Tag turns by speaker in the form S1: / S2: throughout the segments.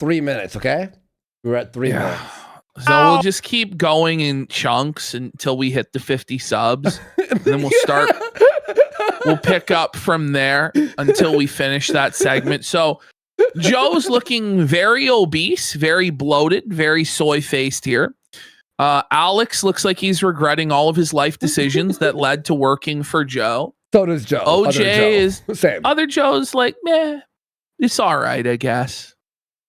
S1: 3 minutes, okay? We're at 3 minutes.
S2: So we'll just keep going in chunks until we hit the 50 subs. And then we'll start. We'll pick up from there until we finish that segment. So Joe's looking very obese, very bloated, very soy-faced here. Alex looks like he's regretting all of his life decisions that led to working for Joe.
S1: So does Joe.
S2: OJ is
S1: same.
S2: Other Joe's like, meh, it's all right, I guess.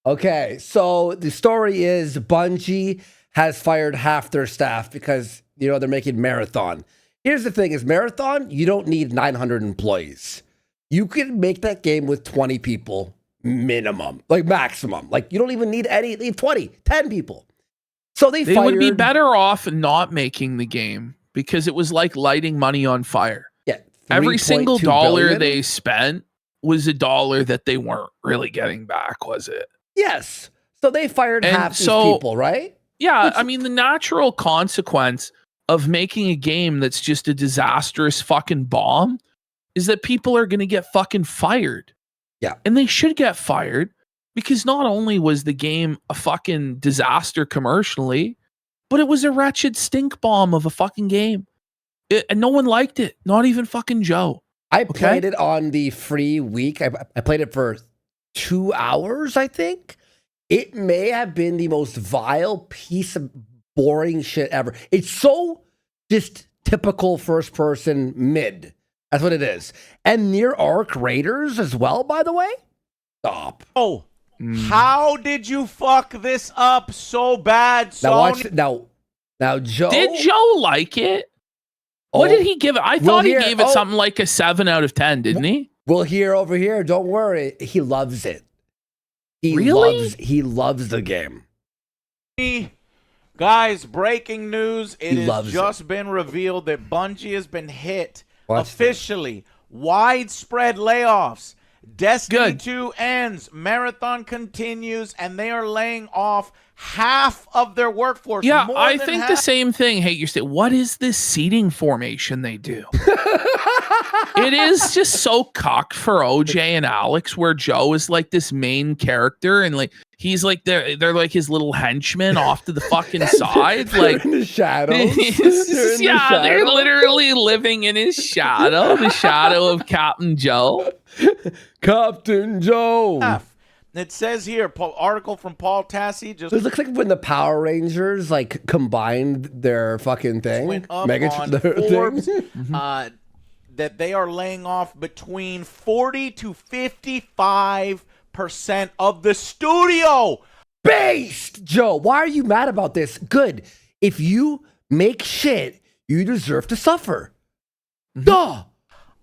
S1: Okay, so the story is Bungie has fired half their staff because, they're making Marathon. Here's the thing is Marathon, you don't need 900 employees. You can make that game with 20 people minimum, like maximum. Like you don't even need 20, 10 people. So they
S2: would be better off not making the game because it was like lighting money on fire.
S1: Yeah.
S2: Every single dollar
S1: billion?
S2: they spent was a dollar that they weren't really getting back, was it?
S1: Yes. So they fired half these people, right?
S2: Yeah. I mean, the natural consequence of making a game that's just a disastrous fucking bomb is that people are going to get fucking fired.
S1: Yeah.
S2: And they should get fired because not only was the game a fucking disaster commercially, but it was a wretched stink bomb of a fucking game. And no one liked it. Not even fucking Joe.
S1: I played it on the free week. I played it for 2 hours, I think. It may have been the most vile piece of boring shit ever. It's so just typical first person mid. That's what it is. And near arc raiders as well, by the way. Stop.
S3: Oh, how did you fuck this up so bad, son?
S1: Now watch. Now, Joe.
S2: Did Joe like it? What did he give it? I thought he gave it something like a 7 out of 10, didn't he?
S1: We'll hear over here. Don't worry. He loves it. He loves the game.
S3: Guys, breaking news. It has just been revealed that Bungie has been hit officially. Widespread layoffs. Destiny 2 ends. Marathon continues, and they are laying off half of their workforce.
S2: Yeah, I think the same thing. Hey, what is this seating formation they do? It is just so cocked for OJ and Alex, where Joe is like this main character, and like he's like they're like his little henchmen off to the fucking side, like
S1: in the shadows.
S2: They're literally living in his shadow, the shadow of Captain Joe.
S1: Captain Joe.
S3: It says here, article from Paul Tassi. It
S1: looks like when the Power Rangers like combined their fucking thing.
S3: Went up on Forbes, that they are laying off between 40 to 55% of the studio.
S1: Based, Joe. Why are you mad about this? Good. If you make shit, you deserve to suffer. Duh.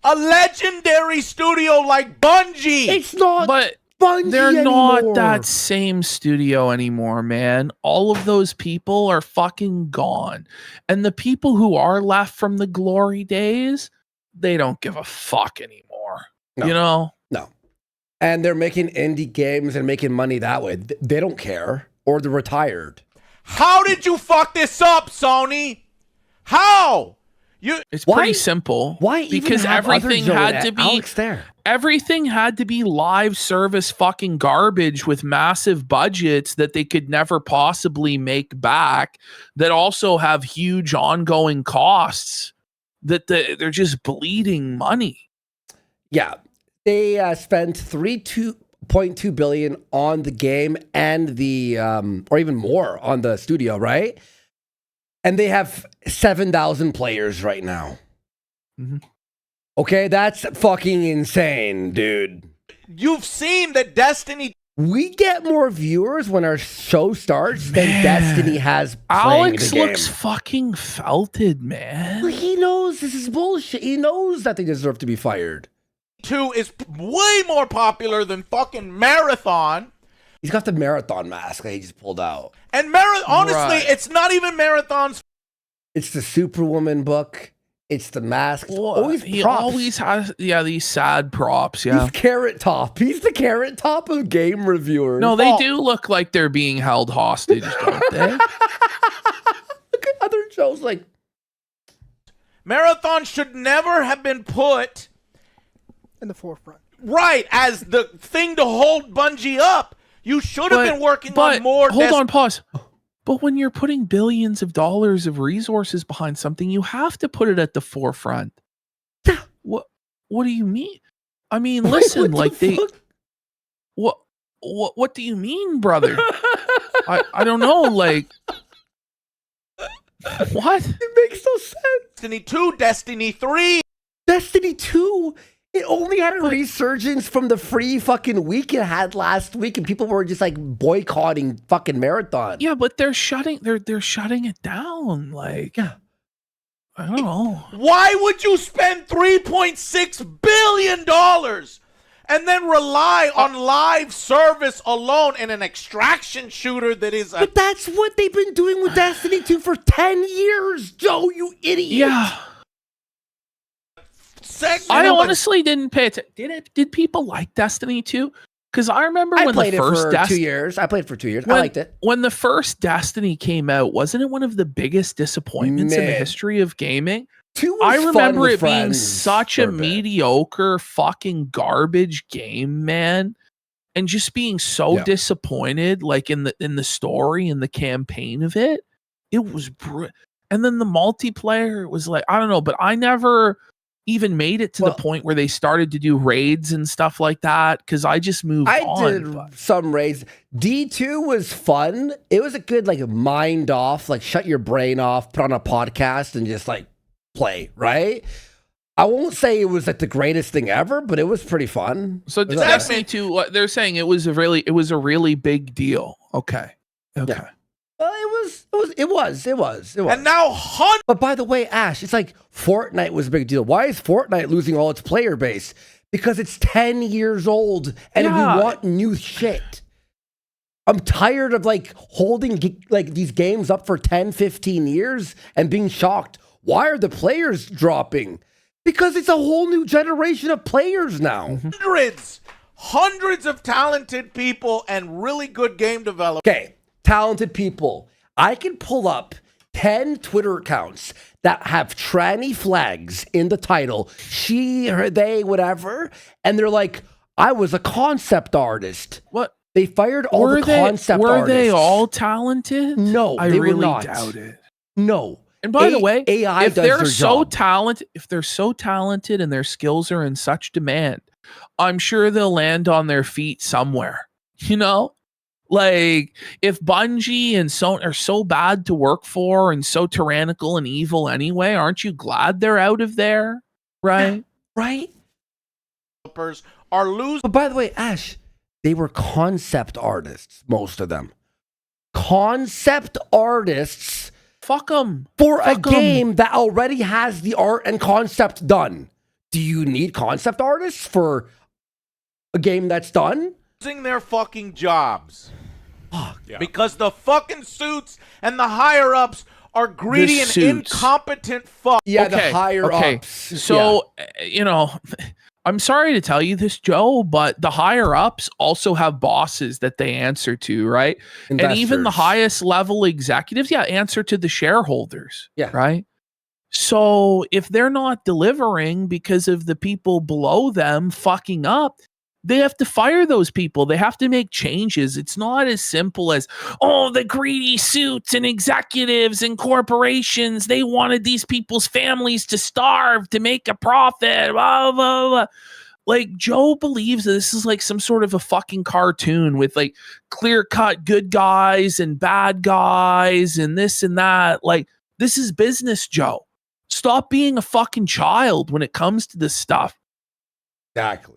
S3: A legendary studio like Bungie.
S1: It's not.
S2: But
S1: Bungie
S2: they're
S1: anymore.
S2: not that same studio anymore, man. All of those people are fucking gone. And the people who are left from the glory days, they don't give a fuck anymore.
S1: No. And they're making indie games and making money that way. They don't care. Or they're retired.
S3: How did you fuck this up, Sony? How?
S2: It's pretty simple.
S1: Why?
S2: Because everything had to be
S1: Alex there.
S2: Everything had to be live service fucking garbage with massive budgets that they could never possibly make back, that also have huge ongoing costs that they're just bleeding money.
S1: Yeah. They spent $3.2 billion on the game and the or even more on the studio, right? And they have 7,000 players right now.
S2: Mm-hmm.
S1: Okay, that's fucking insane, dude.
S3: You've seen that Destiny...
S1: We get more viewers when our show starts than Destiny has playing
S2: Alex
S1: the game.
S2: looks fucking felted, man.
S1: Well, he knows this is bullshit. He knows that they deserve to be fired.
S3: 2 is way more popular than fucking Marathon.
S1: He's got the Marathon mask that he just pulled out.
S3: And honestly, it's not even Marathon's.
S1: It's the Superwoman book. It's the mask.
S2: He always has, these sad props. Yeah,
S1: he's Carrot Top. He's the Carrot Top of game reviewers.
S2: No, they do look like they're being held hostage, don't they?
S1: Look at other shows like
S3: Marathon should never have been put
S4: in the forefront.
S3: Right, as the thing to hold Bungie up. You should have been working on more.
S2: Hold on, pause. But when you're putting billions of dollars of resources behind something, you have to put it at the forefront. What do you mean? I mean, listen, like what do you mean, brother? I don't know, like what?
S1: It makes no sense.
S3: Destiny 2, Destiny 3.
S1: Destiny 2, it only had a resurgence from the free fucking week it had last week, and people were just like boycotting fucking Marathon.
S2: Yeah, but they're shutting it down. Like, I don't know.
S3: Why would you spend $3.6 billion and then rely on live service alone in an extraction shooter that is
S1: But that's what they've been doing with Destiny 2 for 10 years, Joe, you idiot.
S2: Yeah. I honestly didn't pay attention. Did people like Destiny 2? Because I remember when the first
S1: 2 years. I played it for 2 years. I liked it.
S2: When the first Destiny came out, wasn't it one of the biggest disappointments in the history of gaming? I remember it being such a mediocre fucking garbage game, man. And just being so disappointed, like in the story and the campaign of it. It was and then the multiplayer was like, I don't know, but I never even made it to the point where they started to do raids and stuff like that, because I just moved on.
S1: I did some raids. D2 was fun. It was a good, like, mind off, like, shut your brain off, put on a podcast, and just, like, play, right? I won't say it was, like, the greatest thing ever, but it was pretty fun.
S2: So Destiny 2, they're saying it was a really big deal. Okay.
S1: Yeah. It was.
S3: And now
S1: But by the way, Ash, it's like Fortnite was a big deal. Why is Fortnite losing all its player base? Because it's 10 years old and we want new shit. I'm tired of like holding like these games up for 10, 15 years and being shocked. Why are the players dropping? Because it's a whole new generation of players now.
S3: Hundreds of talented people and really good game developers.
S1: Okay, talented people. I can pull up 10 Twitter accounts that have tranny flags in the title, she, her, they, whatever, and they're like, I was a concept artist.
S2: What?
S1: They fired all the concept artists.
S2: Were they all talented?
S1: No,
S2: I
S1: they
S2: really
S1: were not.
S2: doubt it.
S1: No.
S2: And by the way,
S1: AI
S2: if they're so
S1: job.
S2: talented, and their skills are in such demand, I'm sure they'll land on their feet somewhere. You know? Like, if Bungie and Sony are so bad to work for and so tyrannical and evil anyway, aren't you glad they're out of there? Right?
S1: Right?
S3: Are losing.
S1: But by the way, Ash, they were concept artists, most of them. Concept artists.
S2: Fuck them.
S1: For a game that already has the art and concept done. Do you need concept artists for a game that's done?
S3: Losing their fucking jobs. Because the fucking suits and the higher ups are greedy and incompetent fuck.
S1: Yeah, the higher ups.
S2: So, you know, I'm sorry to tell you this, Joe, but the higher ups also have bosses that they answer to, right? Investors. And even the highest level executives, answer to the shareholders, right? So if they're not delivering because of the people below them fucking up, they have to fire those people. They have to make changes. It's not as simple as, oh, the greedy suits and executives and corporations, they wanted these people's families to starve to make a profit. Blah, blah, blah. Like, Joe believes that this is like some sort of a fucking cartoon with like clear-cut good guys and bad guys and this and that. Like, this is business, Joe. Stop being a fucking child when it comes to this stuff.
S1: Exactly.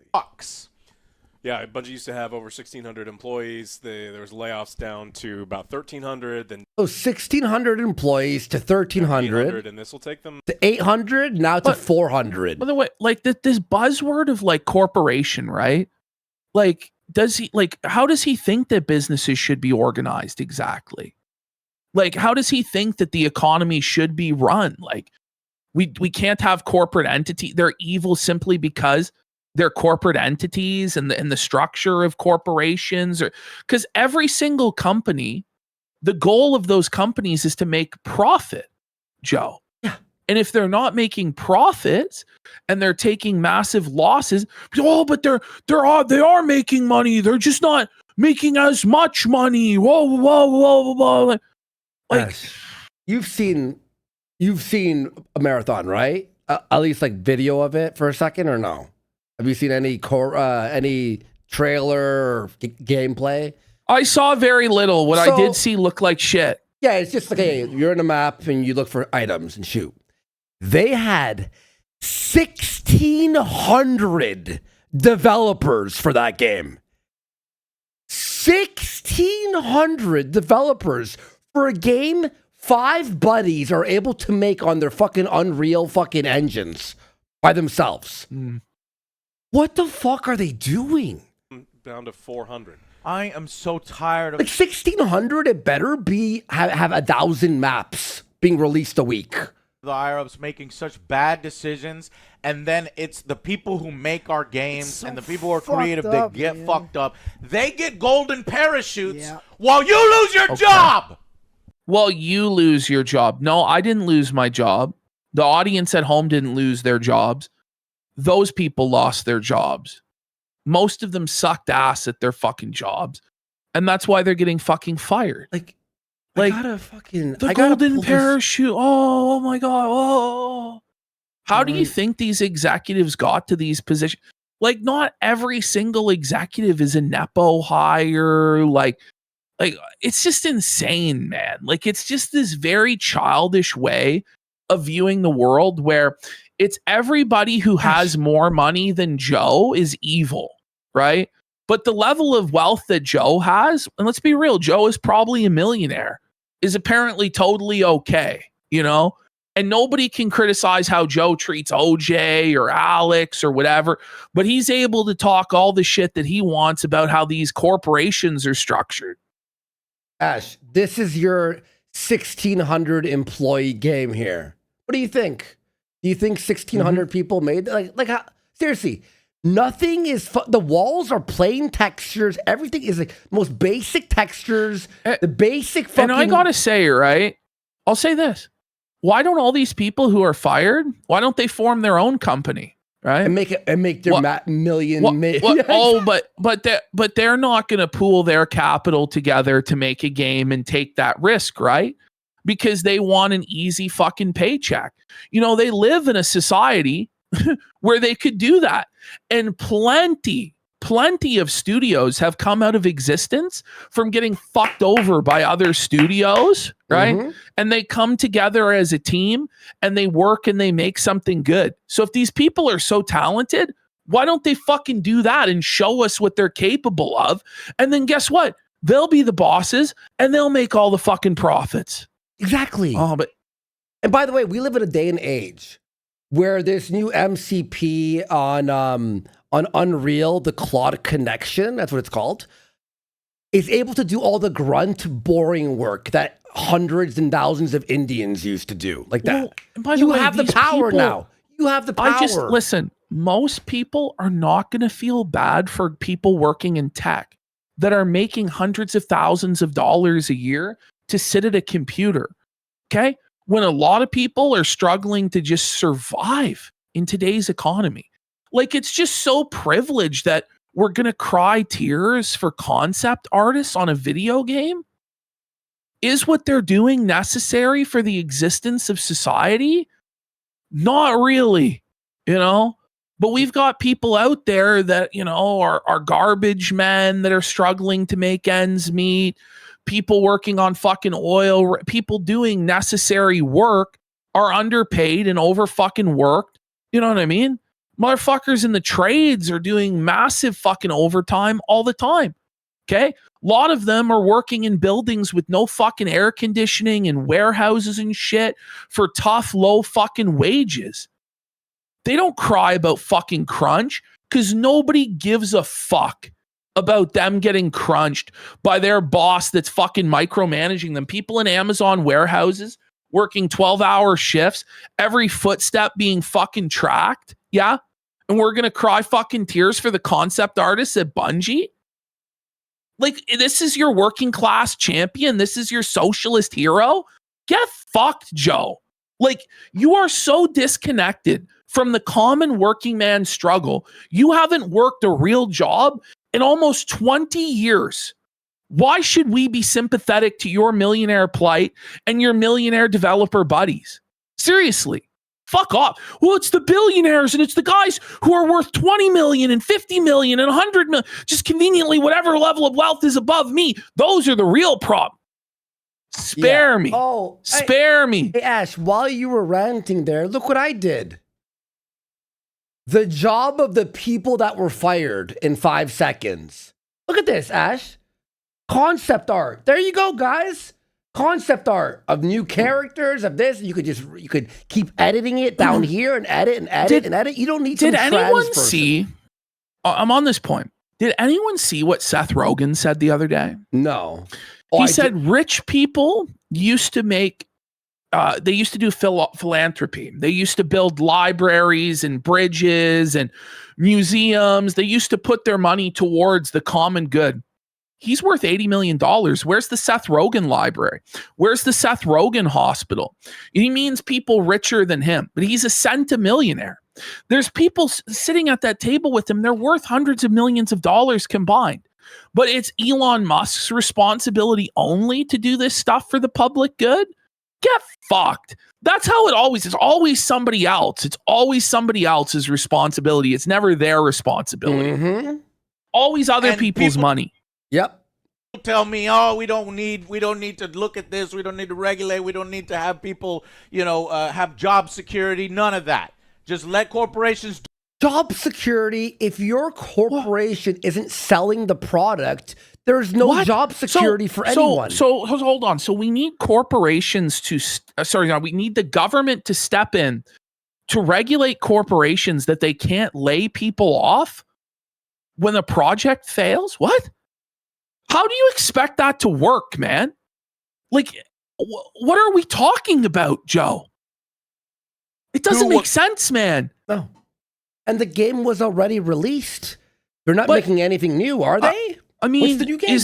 S4: Yeah, Bungie used to have over 1,600 employees. There was layoffs down to about 1,300. Then
S1: 1,600 employees to 1,300.
S4: And this will take them
S1: to 800, now to 400.
S2: By the way, like this buzzword of like corporation, right? Like, how does he think that businesses should be organized exactly? Like, how does he think that the economy should be run? Like, we can't have corporate entity. They're evil simply because they're corporate entities and the structure of corporations, or because every single company, the goal of those companies is to make profit, Joe.
S1: Yeah.
S2: And if they're not making profits and they're taking massive losses, but they are making money. They're just not making as much money. Whoa. Like,
S1: you've seen a marathon, right? At least like video of it for a second, or no? Have you seen any trailer or gameplay?
S2: I saw very little. What I did see looked like shit.
S1: Yeah, it's just like, hey, you're in a map and you look for items and shoot. They had 1,600 developers for that game. 1,600 developers for a game 5 buddies are able to make on their fucking Unreal fucking engines by themselves. What the fuck are they doing?
S4: Down to 400.
S3: I am so tired of...
S1: Like 1,600, it better be have 1,000 maps being released a week.
S3: The higher-ups making such bad decisions, and then it's the people who make our games and the people who are creative that get fucked up. They get golden parachutes while you lose your job!
S2: Well, you lose your job. No, I didn't lose my job. The audience at home didn't lose their jobs. Those people lost their jobs. Most of them sucked ass at their fucking jobs. And that's why they're getting fucking fired.
S1: Like
S2: the golden parachute. Oh my God. Oh. How do you think these executives got to these positions? Like, not every single executive is a Nepo hire. Like, it's just insane, man. Like, it's just this very childish way of viewing the world where it's everybody who has more money than Joe is evil, right? But the level of wealth that Joe has, and let's be real, Joe is probably a millionaire, is apparently totally okay, you know? And nobody can criticize how Joe treats OJ or Alex or whatever, but he's able to talk all the shit that he wants about how these corporations are structured.
S1: Ash, this is your 1,600 employee game here. What do you think? Do you think 1,600 people made like how, seriously? Nothing is the walls are plain textures. Everything is like most basic textures. The basic fucking.
S2: And I gotta say, right? I'll say this: why don't all these people who are fired? Why don't they form their own company, right?
S1: And make their million.
S2: But they're not gonna pool their capital together to make a game and take that risk, right? Because they want an easy fucking paycheck. You know, they live in a society where they could do that. And plenty of studios have come out of existence from getting fucked over by other studios, right? Mm-hmm. And they come together as a team and they work and they make something good. So if these people are so talented, why don't they fucking do that and show us what they're capable of? And then guess what? They'll be the bosses and they'll make all the fucking profits.
S1: Exactly.
S2: And
S1: by the way, we live in a day and age where this new MCP on Unreal, the Claude Connection, that's what it's called, is able to do all the grunt, boring work that hundreds and thousands of Indians used to do, like that.
S2: Well,
S1: you have the power now. You have the power.
S2: Listen, most people are not going to feel bad for people working in tech that are making hundreds of thousands of dollars a year to sit at a computer, okay? When a lot of people are struggling to just survive in today's economy. Like, it's just so privileged that we're going to cry tears for concept artists on a video game. Is what they're doing necessary for the existence of society? Not really, you know? But we've got people out there that, you know, are garbage men that are struggling to make ends meet. People working on fucking oil, people doing necessary work are underpaid and over fucking worked. You know what I mean? Motherfuckers in the trades are doing massive fucking overtime all the time. Okay? A lot of them are working in buildings with no fucking air conditioning and warehouses and shit for tough, low fucking wages. They don't cry about fucking crunch because nobody gives a fuck about them getting crunched by their boss that's fucking micromanaging them. People in Amazon warehouses working 12-hour shifts, every footstep being fucking tracked. Yeah. And we're going to cry fucking tears for the concept artists at Bungie. Like, this is your working class champion. This is your socialist hero. Get fucked, Joe. Like, you are so disconnected from the common working man struggle. You haven't worked a real job in almost 20 years. Why should we be sympathetic to your millionaire plight and your millionaire developer buddies? Seriously, fuck off. Well, it's the billionaires and it's the guys who are worth 20 million and 50 million and 100 million. Just conveniently, whatever level of wealth is above me. Those are the real problem. Spare me.
S1: Oh,
S2: spare me.
S1: Hey, Ash, while you were ranting there, look what I did. The job of the people that were fired in 5 seconds. Look at this, Ash. Concept art. There you go, guys. Concept art of new characters, of this. You could keep editing it down here and edit and edit and edit. You don't need to.
S2: Did anyone see? I'm on this point. Did anyone see what Seth Rogen said the other day?
S1: No.
S2: He said rich people used to make, they used to do philanthropy. They used to build libraries and bridges and museums. They used to put their money towards the common good. He's worth $80 million. Where's the Seth Rogen library? Where's the Seth Rogen hospital? He means people richer than him, but he's a centimillionaire. There's people sitting at that table with him. They're worth hundreds of millions of dollars combined. But it's Elon Musk's responsibility only to do this stuff for the public good? Get fucked. That's how it always is. Always somebody else. It's always somebody else's responsibility. It's never their responsibility.
S1: Mm-hmm.
S2: Always other people's money.
S1: Yep.
S3: Tell me, oh, we don't need to look at this. We don't need to regulate. We don't need to have people, have job security. None of that. Just let corporations do.
S1: Job security. If your corporation isn't selling the product, there's no job security for anyone.
S2: So hold on. So we need corporations to, we need the government to step in to regulate corporations that they can't lay people off when a project fails? What? How do you expect that to work, man? Like, what are we talking about, Joe? It doesn't make sense, man.
S1: No. And the game was already released. They're not making anything new, are they?
S2: I mean, what's the new game?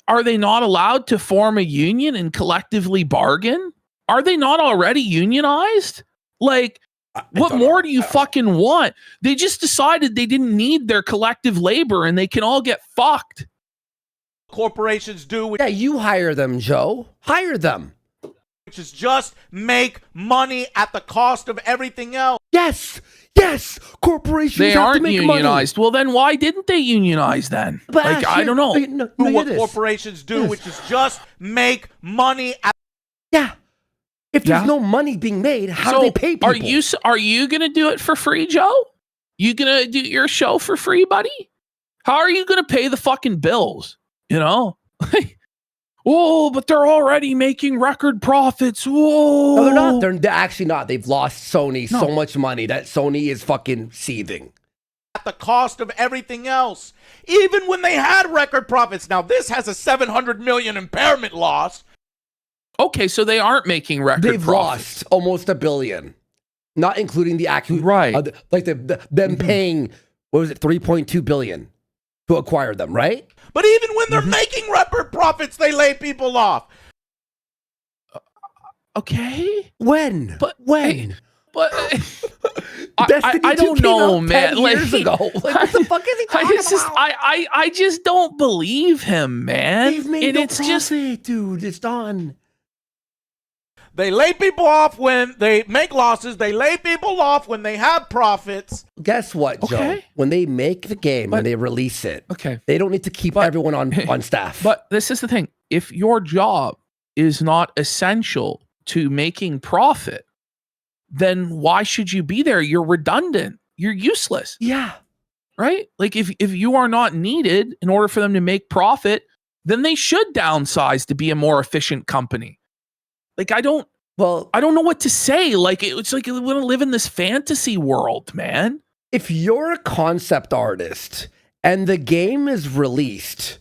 S2: Are they not allowed to form a union and collectively bargain? Are they not already unionized? Like, what more do you fucking want? They just decided they didn't need their collective labor and they can all get fucked.
S3: Corporations do.
S1: Yeah, you hire them, Joe. Hire them.
S3: Which is just make money at the cost of everything else.
S1: Yes. Corporations
S2: they
S1: have
S2: aren't
S1: to make
S2: unionized.
S1: Money.
S2: Well, then why didn't they unionize then?
S1: But
S2: like, I don't know.
S3: Do what corporations do, which is just make money at.
S1: Yeah. If there's no money being made, how do they pay people?
S2: Are you gonna do it for free, Joe? You gonna do your show for free, buddy? How are you gonna pay the fucking bills? Oh, but they're already making record profits. Whoa.
S1: No, they're not. They're actually not. They've lost Sony so much money that Sony is fucking seething.
S3: At the cost of everything else. Even when they had record profits. Now, this has a $700 million impairment loss.
S2: Okay, so they aren't making record profits.
S1: They've lost almost $1 billion. Not including the actual...
S2: Right.
S1: Them paying, what was it, $3.2 billion to acquire them, right?
S3: But even when they're making record profits, they lay people off.
S2: Okay.
S1: When?
S2: But
S1: when?
S2: But I don't know, man.
S1: 10 years ago. Like, what the fuck is he talking about?
S2: I just don't believe him, man.
S1: They've made no profit, dude. It's done.
S3: They lay people off when they make losses. They lay people off when they have profits.
S1: Guess what, Joe? When they make the game and they release it, they don't need to keep everyone on staff.
S2: But this is the thing. If your job is not essential to making profit, then why should you be there? You're redundant. You're useless.
S1: Yeah.
S2: Right? Like if you are not needed in order for them to make profit, then they should downsize to be a more efficient company. Like, I don't know what to say. Like, it's like we want to live in this fantasy world, man.
S1: If you're a concept artist and the game is released,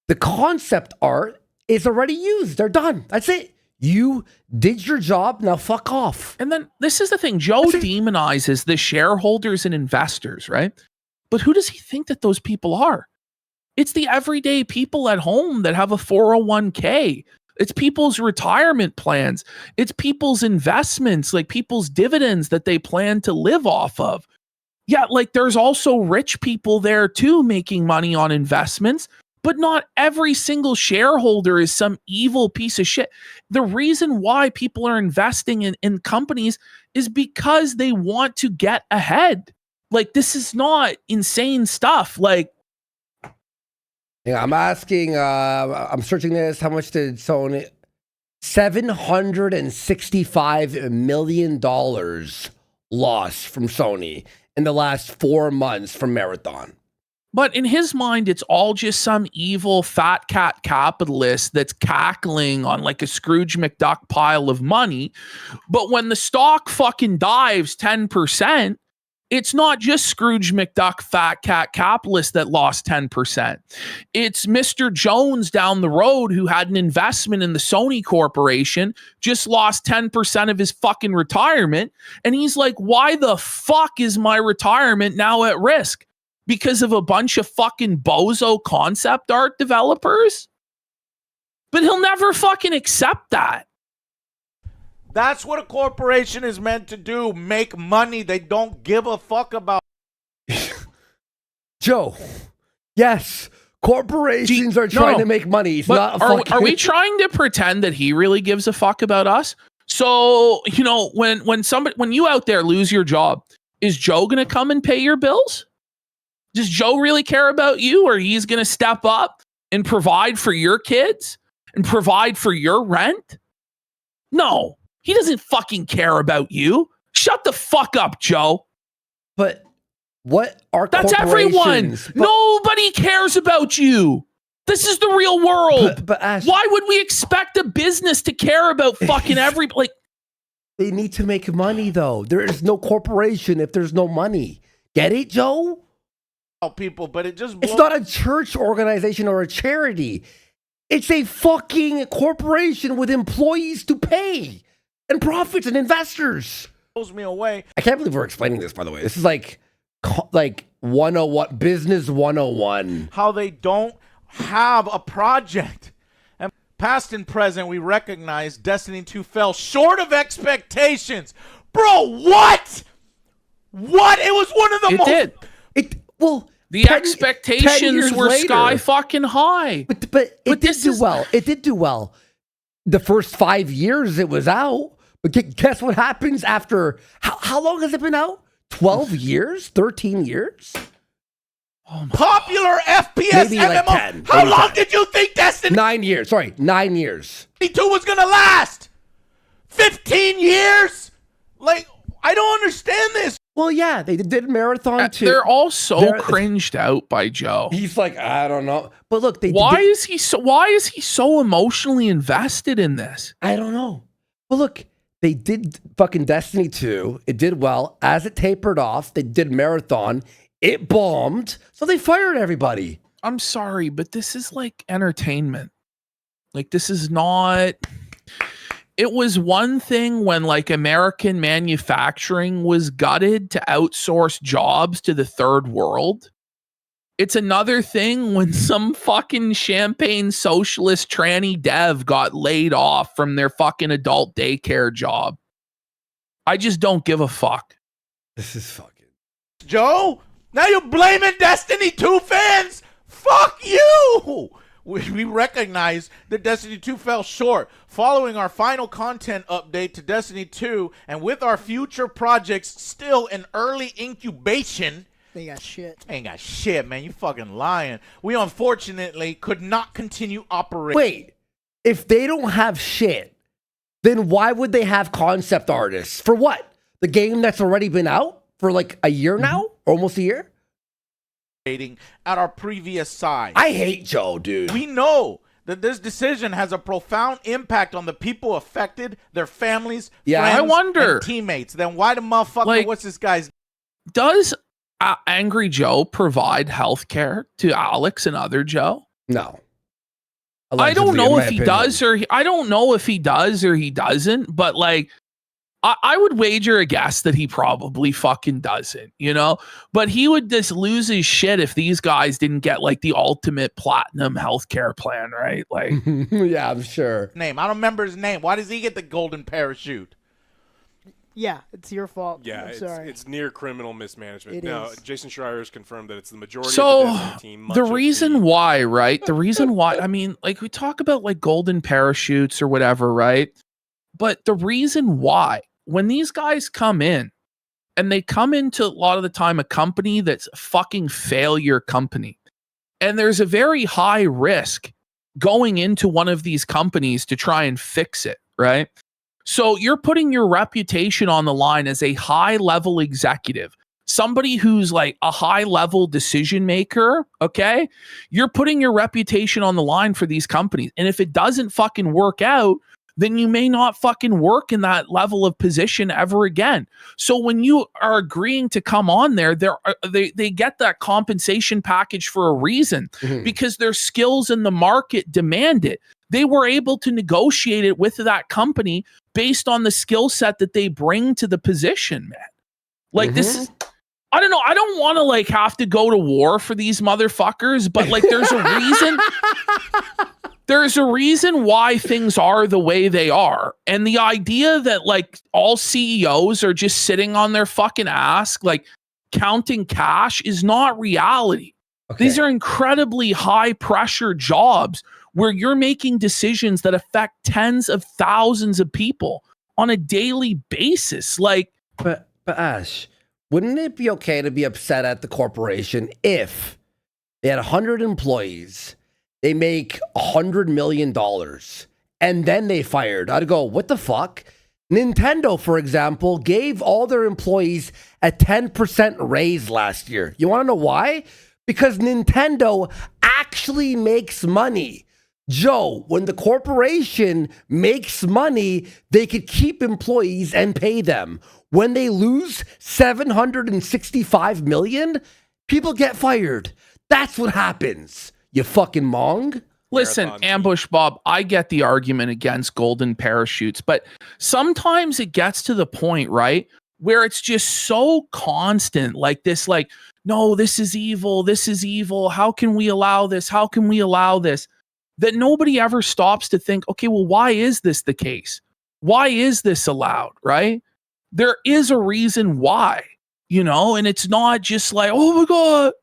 S1: the concept art is already used. They're done. That's it. You did your job. Now fuck off.
S2: And then this is the thing. Joe demonizes the shareholders and investors, right? But who does he think that those people are? It's the everyday people at home that have a 401k. It's people's retirement plans. It's people's investments, like people's dividends that they plan to live off of. Yeah, like there's also rich people there too making money on investments, but not every single shareholder is some evil piece of shit. The reason why people are investing in companies is because they want to get ahead. Like, this is not insane stuff. Like,
S1: yeah, I'm asking, I'm searching this. How much did Sony? $765 million loss from Sony in the last 4 months from Marathon.
S2: But in his mind, it's all just some evil fat cat capitalist that's cackling on like a Scrooge McDuck pile of money. But when the stock fucking dives 10%, it's not just Scrooge McDuck fat cat capitalist that lost 10%. It's Mr. Jones down the road who had an investment in the Sony Corporation, just lost 10% of his fucking retirement. And he's like, why the fuck is my retirement now at risk? Because of a bunch of fucking bozo concept art developers? But he'll never fucking accept that.
S3: That's what a corporation is meant to do. Make money. They don't give a fuck about.
S1: Joe, yes, corporations are trying to make money. It's not
S2: are we trying to pretend that he really gives a fuck about us? So, you know, when you out there lose your job, is Joe going to come and pay your bills? Does Joe really care about you, or he's going to step up and provide for your kids and provide for your rent? No. He doesn't fucking care about you. Shut the fuck up, Joe.
S1: But what are
S2: That's everyone. Nobody cares about you. This is the real world.
S1: But Ash,
S2: why would we expect a business to care about fucking everybody?
S1: They need to make money, though. There is no corporation if there's no money. Get it, Joe?
S3: People, but it's
S1: not a church organization or a charity. It's a fucking corporation with employees to pay. And profits and investors.
S3: Pulls me away.
S1: I can't believe we're explaining this, by the way. This is like 101, business 101.
S3: How they don't have a project. And past and present, we recognize Destiny 2 fell short of expectations. Bro, what? What? It was one of the most...
S2: It did. The expectations were sky fucking high.
S1: But it did do well. It did do well. The first 5 years it was out, but guess what happens after? How long has it been out? 12 years? 13 years?
S3: Oh, popular FPS
S1: maybe
S3: MMO.
S1: Like 10.
S3: How long did you think Destiny
S1: 9 years. Sorry, 9 years.
S3: 2 was gonna last? 15 years? Like, I don't understand this.
S1: Well, yeah, they did Marathon too.
S2: They're all so cringed out by Joe.
S1: He's like, I don't know. But look,
S2: why is he so emotionally invested in this?
S1: I don't know. Well, look, they did fucking Destiny 2. It did well. As it tapered off, they did Marathon. It bombed. So they fired everybody.
S2: I'm sorry, but this is like entertainment. Like, this is not... It was one thing when like American manufacturing was gutted to outsource jobs to the third world. It's another thing when some fucking champagne socialist tranny dev got laid off from their fucking adult daycare job. I just don't give a fuck.
S1: This is fucking...
S3: Joe, now you're blaming Destiny 2 fans? Fuck you! We recognize that Destiny 2 fell short. Following our final content update to Destiny 2, and with our future projects still in early incubation...
S5: They got shit.
S3: Ain't got shit, man. You fucking lying. We unfortunately could not continue operating.
S1: Wait, if they don't have shit, then why would they have concept artists? For what? The game that's already been out for like a year now? Almost a year?
S3: At our previous side.
S1: I hate Joe, dude.
S3: We know that this decision has a profound impact on the people affected, their families, friends,
S2: I wonder.
S3: and teammates. Then why the motherfucker, what's this guy's...
S2: Does Angry Joe provide healthcare to Alex and other Joe?
S1: No.
S2: I don't know if he does or he doesn't, but like, I would wager a guess that he probably fucking doesn't, you know, but he would just lose his shit if these guys didn't get like the ultimate platinum healthcare plan, right? Like,
S1: yeah, I'm sure.
S3: I don't remember his name. Why does he get the golden parachute?
S5: Yeah, it's your fault.
S4: Yeah, it's near criminal mismanagement. Now, Jason Schreier has confirmed that it's the majority of the Destiny team.
S2: The reason why, right? The reason why, I mean, like we talk about like golden parachutes or whatever, right? But the reason why, when these guys come in, and they come into a lot of the time a company that's a fucking failure company, and there's a very high risk going into one of these companies to try and fix it, right? So you're putting your reputation on the line as a high-level executive, somebody who's like a high-level decision maker, okay? You're putting your reputation on the line for these companies. And if it doesn't fucking work out, then you may not fucking work in that level of position ever again. So when you are agreeing to come on there, they get that compensation package for a reason, because their skills in the market demand it. They were able to negotiate it with that company based on the skill set that they bring to the position, man. Like this is, I don't know. I don't want to like have to go to war for these motherfuckers, but like there's a reason. There's a reason why things are the way they are. And the idea that like all CEOs are just sitting on their fucking ass, like counting cash, is not reality. Okay. These are incredibly high pressure jobs where you're making decisions that affect tens of thousands of people on a daily basis. Like,
S1: but Ash, wouldn't it be okay to be upset at the corporation if they had 100 employees, they make $100 million, and then they fired? I'd go, what the fuck? Nintendo, for example, gave all their employees a 10% raise last year. You want to know why? Because Nintendo actually makes money. Joe, when the corporation makes money, they could keep employees and pay them. When they lose $765 million, people get fired. That's what happens. You fucking mong.
S2: Listen, Ambush Bob, I get the argument against golden parachutes, but sometimes it gets to the point, right, where it's just so constant, like this, like, no, this is evil. This is evil. How can we allow this? How can we allow this? That nobody ever stops to think, okay, well, why is this the case? Why is this allowed, right? There is a reason why, you know, and it's not just like, oh my God.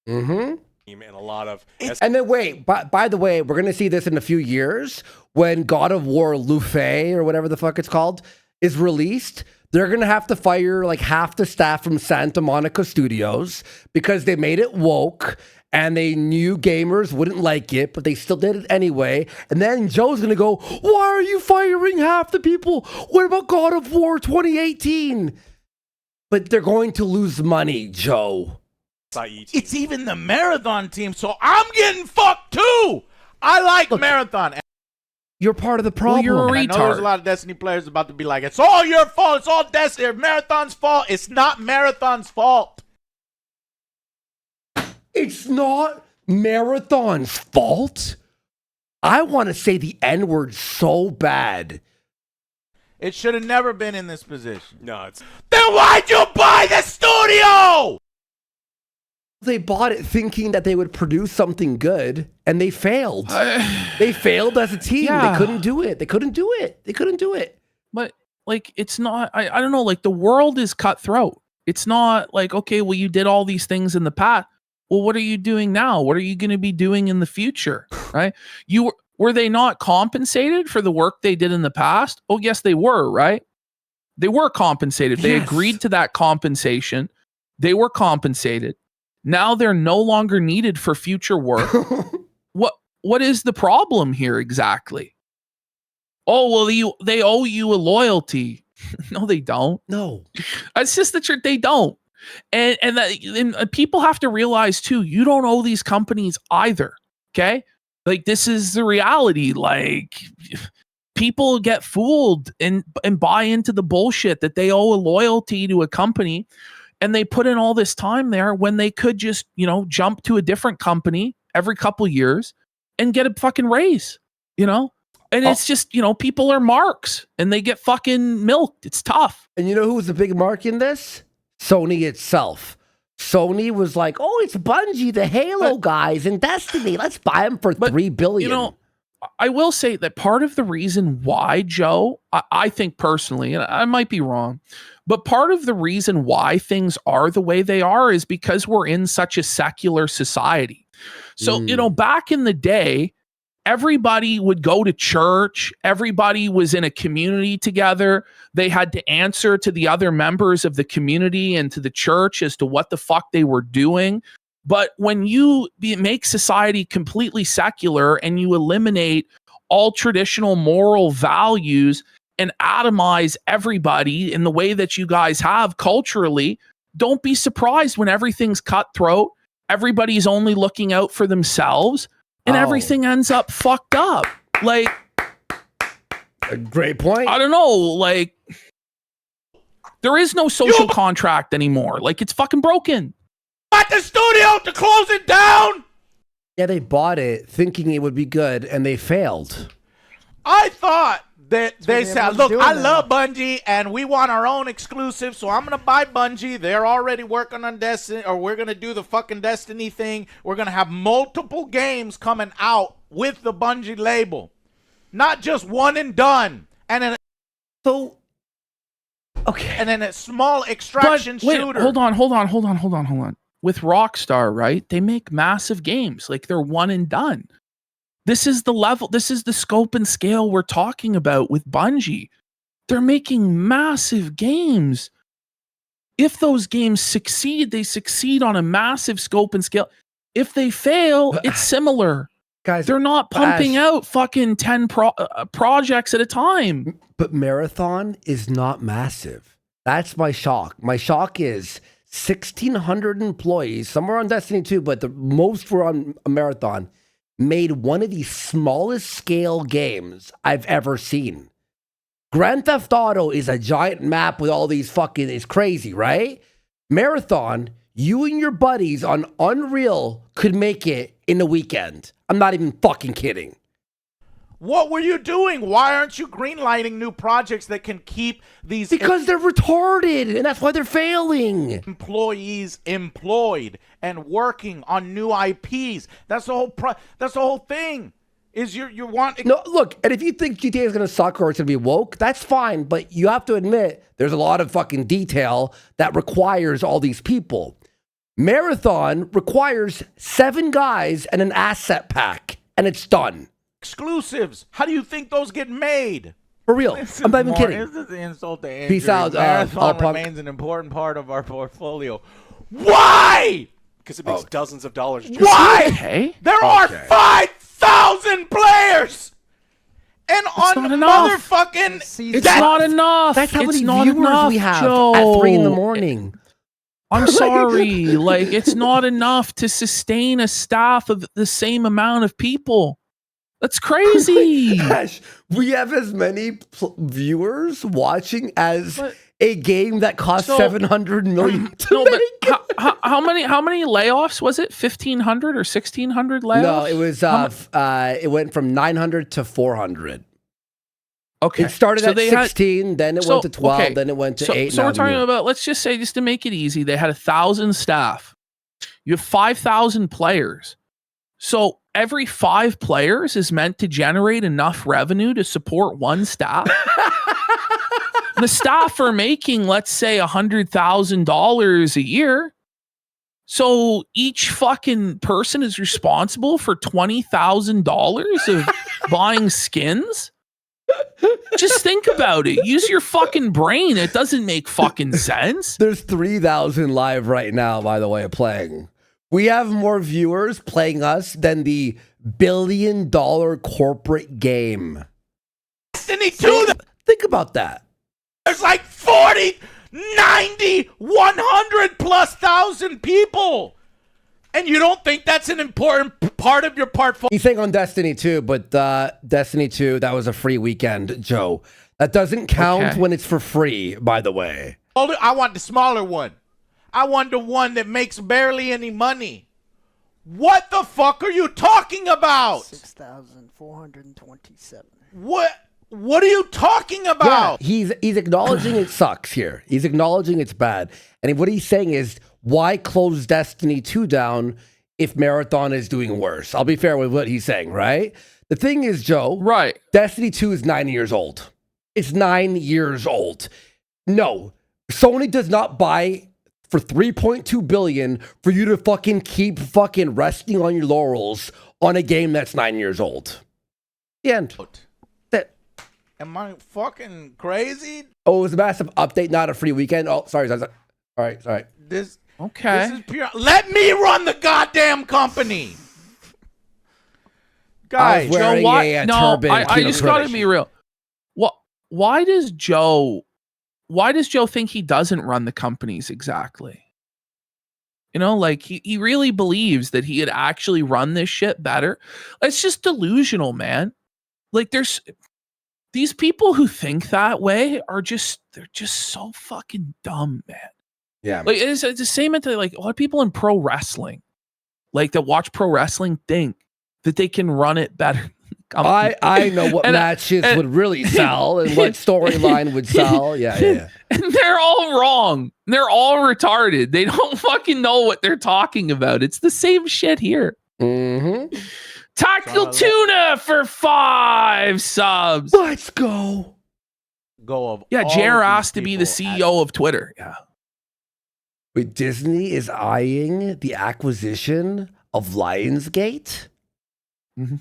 S4: And a lot of...
S1: And then wait, by the way, we're going to see this in a few years when God of War Luffy, or whatever the fuck it's called, is released. They're going to have to fire like half the staff from Santa Monica Studios because they made it woke and they knew gamers wouldn't like it, but they still did it anyway. And then Joe's going to go, why are you firing half the people? What about God of War 2018? But they're going to lose money, Joe.
S3: It's even the Marathon team, so I'm getting fucked too. I like Marathon.
S1: You're part of the problem.
S2: Well, you're a retard.
S3: I know there's a lot of Destiny players about to be like, it's all your fault. It's all Destiny. Marathon's fault. It's not Marathon's fault.
S1: It's not Marathon's fault. I want to say the N-word so bad.
S3: It should have never been in this position.
S4: No, it's...
S3: Then why'd you buy the studio?
S1: They bought it thinking that they would produce something good, and they failed. They failed as a team. Yeah. They couldn't do it. They couldn't do it.
S2: But, like, it's not... I don't know. Like, the world is cutthroat. It's not like, okay, well, you did all these things in the past. Well, what are you doing now? What are you going to be doing in the future, right? Were they not compensated for the work they did in the past? Oh, yes, they were, right? They were compensated. They agreed to that compensation. They were compensated. Now they're no longer needed for future work. What is the problem here exactly? Oh, well, they owe you a loyalty. No, they don't.
S1: No.
S2: It's just the truth. They don't. And people have to realize too, you don't owe these companies either. Okay. Like, this is the reality. Like, people get fooled and buy into the bullshit that they owe a loyalty to a company, and they put in all this time there when they could just, you know, jump to a different company every couple years and get a fucking raise, you know? And it's just, people are marks and they get fucking milked. It's tough.
S1: And you know who was the big mark in this? Sony itself. Sony was like, oh, it's Bungie, the Halo guys, and Destiny. Let's buy them for $3 billion.
S2: I will say that part of the reason why, Joe, I think personally, and I might be wrong, but part of the reason why things are the way they are is because we're in such a secular society. So, back in the day, everybody would go to church. Everybody was in a community together. They had to answer to the other members of the community and to the church as to what the fuck they were doing. But when you make society completely secular and you eliminate all traditional moral values and atomize everybody in the way that you guys have culturally, don't be surprised when everything's cutthroat. Everybody's only looking out for themselves. And everything ends up fucked up. Like,
S1: a great point.
S2: I don't know. Like, there is no social contract anymore. Like, it's fucking broken.
S3: Bought the studio to close it down.
S1: Yeah, they bought it thinking it would be good, and they failed.
S3: I thought that they said, look, I love Bungie, and we want our own exclusive, so I'm going to buy Bungie. They're already working on Destiny, or we're going to do the fucking Destiny thing. We're going to have multiple games coming out with the Bungie label. Not just one and done. And then and then a small extraction shooter.
S2: Hold on. With Rockstar, right? They make massive games. Like, they're one and done. This is the level, this is the scope and scale we're talking about with Bungie. They're making massive games. If those games succeed, they succeed on a massive scope and scale. If they fail, it's similar.
S1: Guys,
S2: they're not pumping out fucking 10 projects at a time.
S1: But Marathon is not massive. That's my shock. My shock is 1,600 employees, some are on Destiny 2, but the most were on a Marathon, made one of the smallest scale games I've ever seen. Grand Theft Auto is a giant map with all these fucking, it's crazy, right? Marathon, you and your buddies on Unreal could make it in a weekend. I'm not even fucking kidding.
S3: What were you doing? Why aren't you greenlighting new projects that can keep these...
S1: Because they're retarded, and that's why they're failing.
S3: Employees employed and working on new IPs. That's the whole thing. Is you want...
S1: No, look, and if you think GTA is going to suck or it's going to be woke, that's fine, but you have to admit there's a lot of fucking detail that requires all these people. Marathon requires 7 guys and an asset pack, and it's done.
S3: Exclusives. How do you think those get made?
S1: For real. I'm not even kidding.
S3: This is the insult to injury.
S1: Peace out.
S3: Marathon remains an important part of our portfolio. Why?
S4: Because it makes dozens of dollars.
S3: Why?
S2: Okay.
S3: There are 5,000 players. And
S2: it's
S3: on motherfucking...
S2: It's not enough.
S1: That's how
S2: it's
S1: many viewers we have at 3 in the morning.
S2: I'm sorry. Like, it's not enough to sustain a staff of the same amount of people. That's crazy.
S1: Gosh, we have as many viewers watching as a game that cost $700 million to make.
S2: How many layoffs was it? 1,500 or 1,600 layoffs?
S1: No, it was it went from 900 to 400.
S2: Okay.
S1: It started at 16, then it went to 12, then it went to 8.
S2: So we're talking about, let's just say, just to make it easy, they had 1,000 staff. You have 5,000 players. So every 5 players is meant to generate enough revenue to support one staff. The staff are making, let's say, $100,000 a year. So each fucking person is responsible for $20,000 of buying skins. Just think about it. Use your fucking brain. It doesn't make fucking sense.
S1: There's 3,000 live right now, by the way, playing. We have more viewers playing us than the $1 billion corporate game.
S3: Destiny 2.
S1: Think about that.
S3: There's like 40, 90, 100 plus thousand people. And you don't think that's an important part of your portfolio?
S1: You think on Destiny 2, but Destiny 2, that was a free weekend, Joe. That doesn't count when it's for free, by the way.
S3: I want the smaller one. I want the one that makes barely any money. What the fuck are you talking about?
S5: 6,427.
S3: What are you talking about?
S1: Yeah, he's acknowledging it sucks here. He's acknowledging it's bad. And what he's saying is, why close Destiny 2 down if Marathon is doing worse? I'll be fair with what he's saying, right? The thing is, Joe,
S2: right?
S1: Destiny 2 is 9 years old. It's 9 years old. No, Sony does not buy for $3.2 billion for you to fucking keep fucking resting on your laurels on a game that's 9 years old. The end.
S3: Am I fucking crazy?
S1: Oh, it was a massive update, not a free weekend. Oh, sorry. All right, sorry.
S3: This
S2: is
S3: pure. Let me run the goddamn company. Guys,
S1: Joe,
S2: I just gotta be real. Why does Joe think he doesn't run the companies exactly? You know, like he really believes that he had actually run this shit better. It's just delusional, man. Like these people who think that way they're just so fucking dumb, man.
S1: Yeah.
S2: Like it's the same mentality. Like a lot of people in pro wrestling, like that watch pro wrestling, think that they can run it better.
S1: I know what matches would really sell and what storyline would sell. Yeah.
S2: And they're all wrong. They're all retarded. They don't fucking know what they're talking about. It's the same shit here.
S1: Mm-hmm.
S2: Tactical Tuna for 5 subs.
S1: Let's go.
S2: Yeah, Jer asked to be the CEO of Twitter. Yeah.
S1: Wait, Disney is eyeing the acquisition of Lionsgate?
S2: Mm-hmm.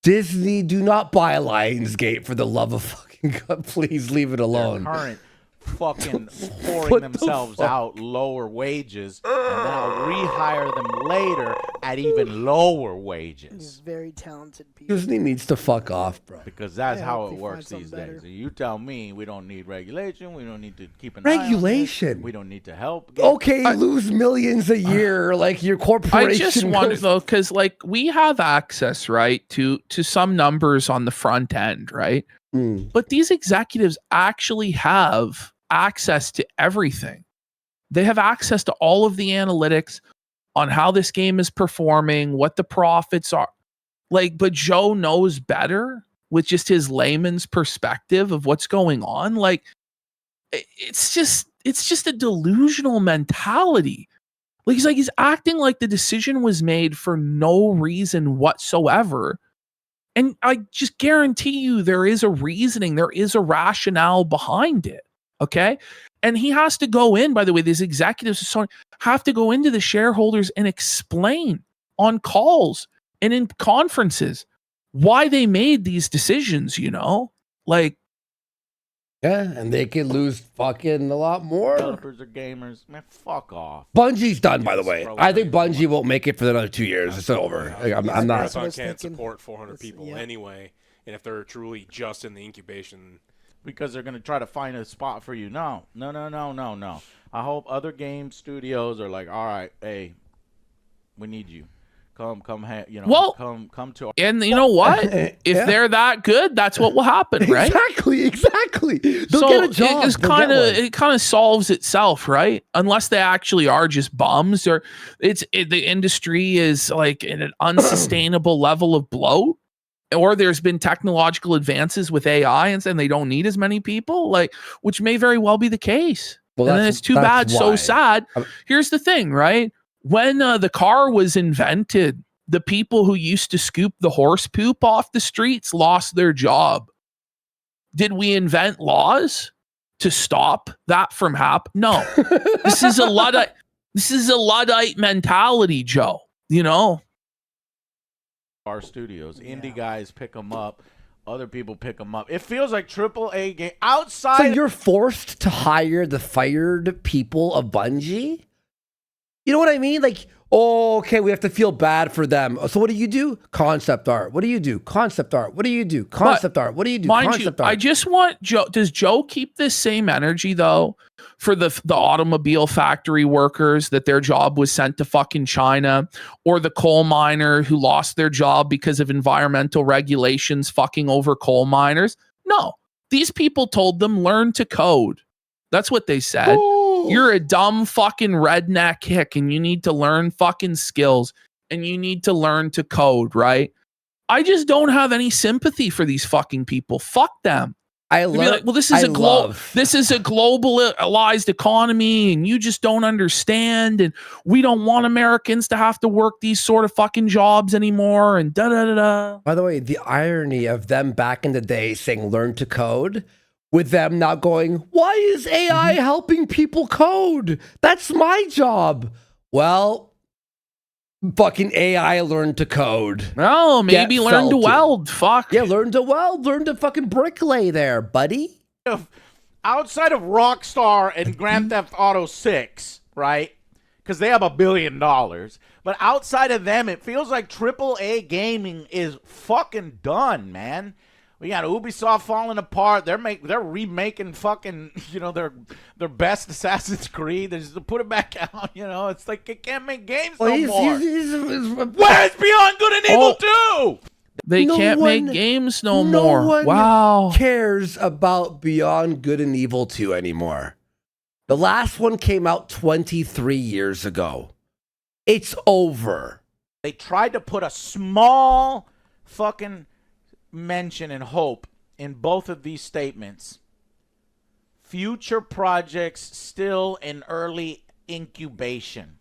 S1: Disney, do not buy Lionsgate for the love of fucking God. Please leave it alone.
S3: Their current fucking pouring themselves out lower wages, and then I'll rehire them later at even lower wages.
S5: He's very talented people.
S1: Disney needs to fuck off, bro.
S3: Because that's how it works these days. You tell me we don't need regulation, we don't need to keep an eye on
S1: regulation.
S3: We don't need to help.
S1: Okay, lose millions a year, like your corporation.
S2: I just wonder though, because like we have access, right, to some numbers on the front end, right? But these executives actually have access to everything. They have access to all of the analytics on how this game is performing, what the profits are. Like, but Joe knows better with just his layman's perspective of what's going on. Like, it's just a delusional mentality. Like he's acting like the decision was made for no reason whatsoever. And I just guarantee you there is a reasoning, there is a rationale behind it. Okay. And he has to go in, by the way, these executives have to go into the shareholders and explain on calls and in conferences why they made these decisions, you know? Like,
S1: yeah, and they could lose fucking a lot more.
S3: Developers or gamers, man, fuck off.
S1: Bungie's done, by the way. I think Bungie won't make it for another 2 years. It's over. Like, I'm not.
S4: Marathon can't support 400 people anyway, and if they're truly just in the incubation,
S3: because they're going to try to find a spot for you. No. I hope other game studios are like, all right, hey, we need you. Come, you know,
S2: well,
S3: come to.
S2: And you know what? If they're that good, that's what will happen, right?
S1: Exactly. They'll get a job.
S2: It kind of solves itself, right? Unless they actually are just bums, or the industry is like in an unsustainable level of bloat, or there's been technological advances with AI and they don't need as many people, like, which may very well be the case. Well, and then it's too bad, so sad. Here's the thing, right? When the car was invented, the people who used to scoop the horse poop off the streets lost their job. Did we invent laws to stop that from happening? No. This is a Luddite mentality, Joe. You know?
S3: Our studios, indie guys pick them up. Other people pick them up. It feels like AAA game outside.
S1: So you're forced to hire the fired people of Bungie? You know what I mean? Like, oh, okay, we have to feel bad for them. So what do? Concept art. What do you do? Concept art. What do you do? Concept art. What do you do? Concept art.
S2: I just want Joe. Does Joe keep this same energy though for the automobile factory workers that their job was sent to fucking China, or the coal miner who lost their job because of environmental regulations fucking over coal miners? No, these people told them learn to code. That's what they said.
S1: Ooh.
S2: You're a dumb fucking redneck hick and you need to learn fucking skills and you need to learn to code, right? I just don't have any sympathy for these fucking people. Fuck them.
S1: I love.
S2: Like, well, this is a globalized economy, and you just don't understand. And we don't want Americans to have to work these sort of fucking jobs anymore. And da da da da.
S1: By the way, the irony of them back in the day saying "learn to code," with them now going, "Why is AI helping people code? That's my job." Well. Fucking AI learned to code.
S2: Oh, maybe learn to weld. Fuck.
S1: Yeah, learn to weld. Learn to fucking bricklay there, buddy.
S3: Outside of Rockstar and Grand Theft Auto 6, right? Because they have $1 billion. But outside of them, it feels like AAA gaming is fucking done, man. We got Ubisoft falling apart. They're remaking fucking, their best Assassin's Creed. They just put it back out. It's like they can't make games no more. Where's Beyond Good and Evil 2?
S2: They can't make games no more.
S1: One
S2: wow.
S1: Cares about Beyond Good and Evil 2 anymore. The last one came out 23 years ago. It's over.
S3: They tried to put a small fucking mention and hope in both of these statements. Future projects still in early incubation.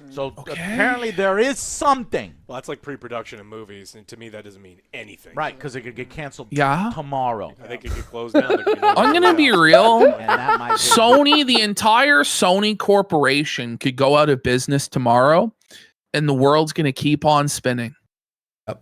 S3: So apparently there is something.
S4: Well, that's like pre-production in movies, and to me that doesn't mean anything.
S3: Right, because it could get canceled tomorrow.
S4: I think it could close down.
S2: I'm going to be real. Sony, the entire Sony corporation could go out of business tomorrow, and the world's going to keep on spinning.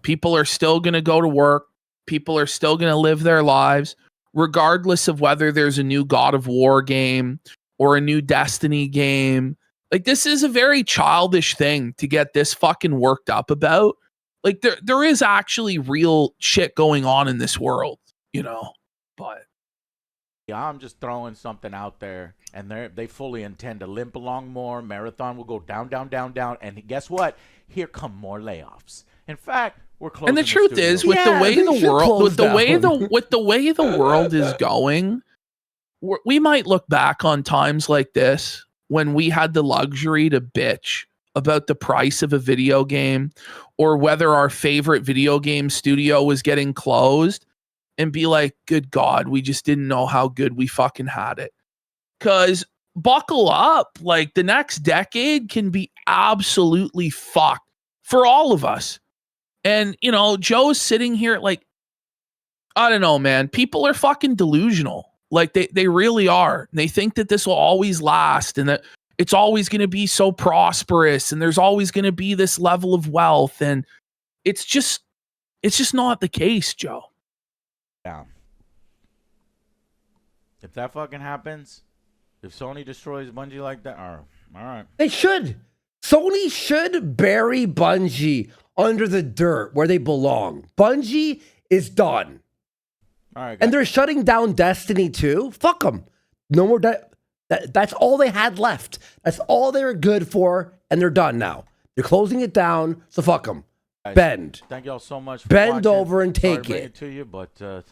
S2: People are still going to go to work. People are still going to live their lives, regardless of whether there's a new God of War game or a new Destiny game. Like, this is a very childish thing to get this fucking worked up about. Like, there is actually real shit going on in this world, but.
S3: Yeah, I'm just throwing something out there, and they fully intend to limp along more. Marathon will go down, down, down, down, and guess what? Here come more layoffs. In fact, we're closing.
S2: And the truth is, with the way the world is going, we might look back on times like this when we had the luxury to bitch about the price of a video game or whether our favorite video game studio was getting closed and be like, good God, we just didn't know how good we fucking had it. Because buckle up, like, the next decade can be absolutely fucked for all of us. And, Joe's sitting here like, I don't know, man. People are fucking delusional. Like, they really are. They think that this will always last and that it's always going to be so prosperous and there's always going to be this level of wealth. And it's just not the case, Joe.
S3: Yeah. If that fucking happens, if Sony destroys Bungie like that, all right.
S1: They should. Sony should bury Bungie under the dirt where they belong. Bungie is done.
S3: All right,
S1: and they're shutting down Destiny 2. Fuck them. No more. That's all they had left. That's all they were good for, and they're done now. They're closing it down, so fuck them. Bend.
S3: Thank y'all so much for
S1: Bend
S3: watching.
S1: over and take
S3: Sorry to bring
S1: it.
S3: To you, but
S1: They're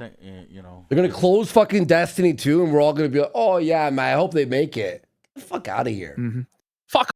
S1: going to close fucking Destiny 2, and we're all going to be like, oh, yeah, man, I hope they make it. Get the fuck out of here.
S2: Mm-hmm. Fuck